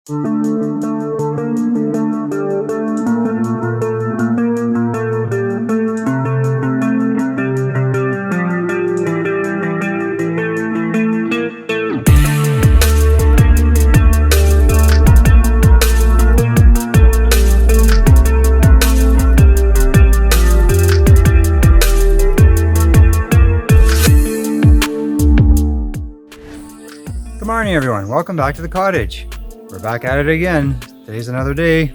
Good morning everyone, welcome back to the cottage. We're back at it again. Today's another day.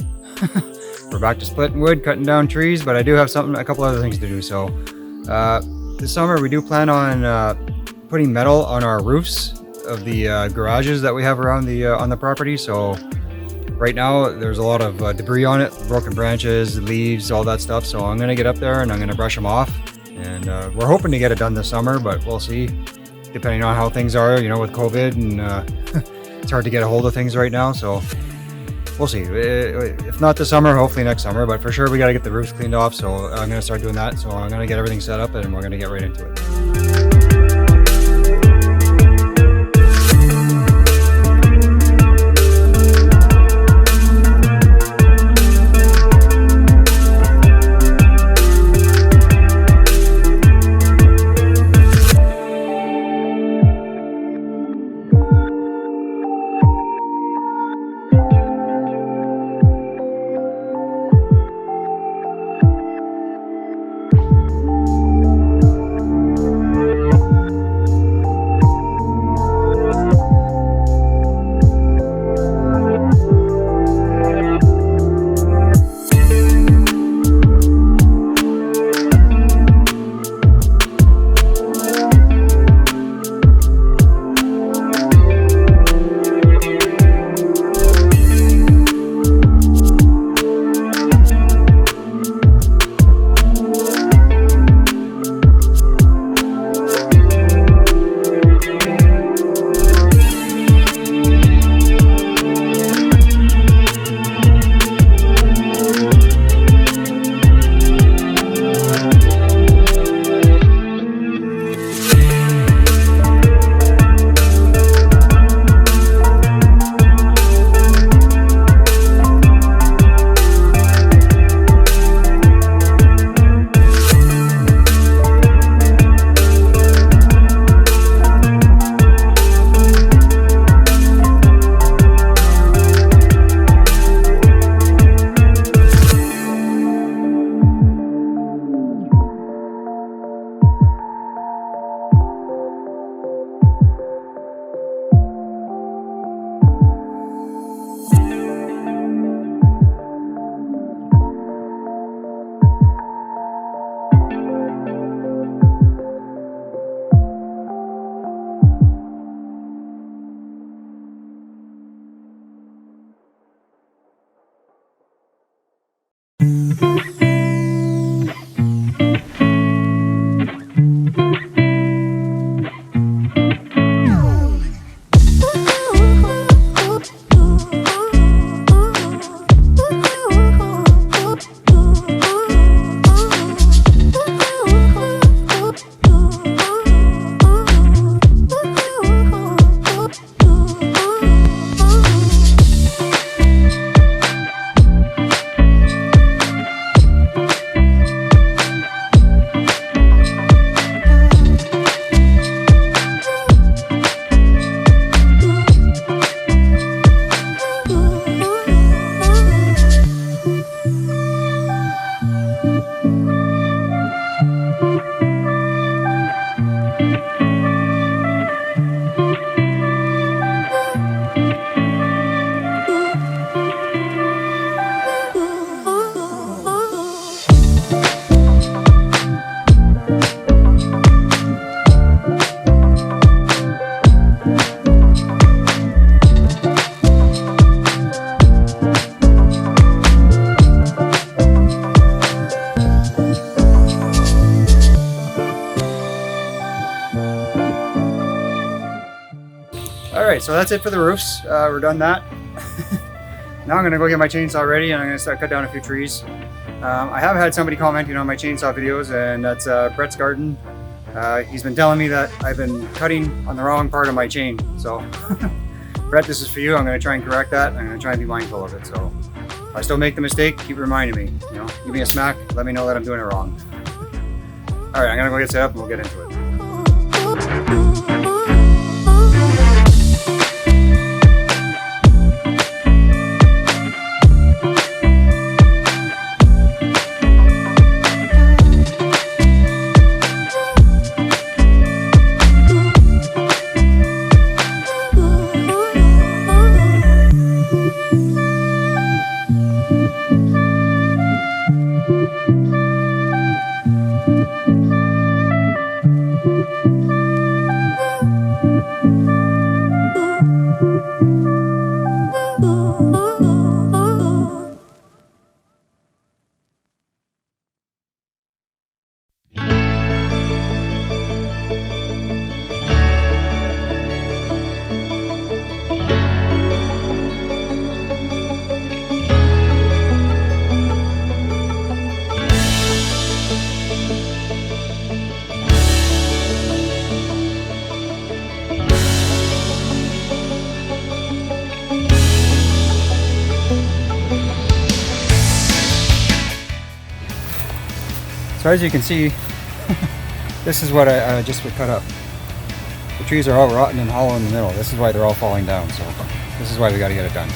We're back to splitting wood, cutting down trees, but I do have a couple other things to do. So this summer we do plan on putting metal on our roofs of the garages that we have around the on the property. So right now there's a lot of debris on it, broken branches, leaves, all that stuff. So I'm gonna get up there and I'm gonna brush them off. And we're hoping to get it done this summer, but we'll see. Depending on how things are, you know, with COVID and it's hard to get a hold of things right now. So we'll see. If not this summer, hopefully next summer, but for sure we got to get the roofs cleaned off. So I'm going to start doing that. So I'm going to get everything set up and we're going to get right into it. Alright, so that's it for the roofs. We're done that. Now I'm going to go get my chainsaw ready and I'm going to start cut down a few trees. I have had somebody commenting on my chainsaw videos, and that's Brett's Garden. He's been telling me that I've been cutting on the wrong part of my chain. So Brett, this is for you. I'm going to try and correct that. I'm going to try and be mindful of it. So if I still make the mistake, keep reminding me. You know, give me a smack. Let me know that I'm doing it wrong. All right, I'm going to go get set up and we'll get into it. So as you can see, this is what I just cut up. The trees are all rotten and hollow in the middle. This is why they're all falling down. So this is why we got to get it done.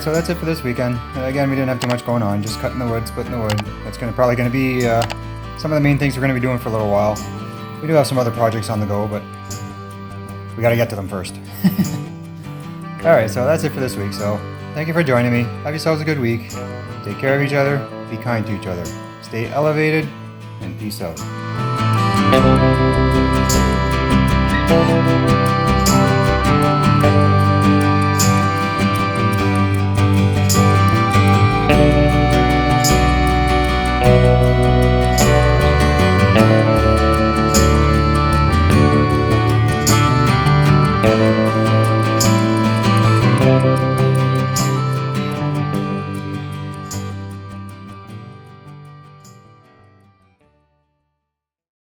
so that's it for this weekend. Again, we didn't have too much going on, just cutting the wood, splitting the wood. That's probably going to be some of the main things we're going to be doing for a little while. We do have some other projects on the go, but we got to get to them first. Alright, so that's it for this week. So thank you for joining me. Have yourselves a good week. Take care of each other. Be kind to each other. Stay elevated, and peace out.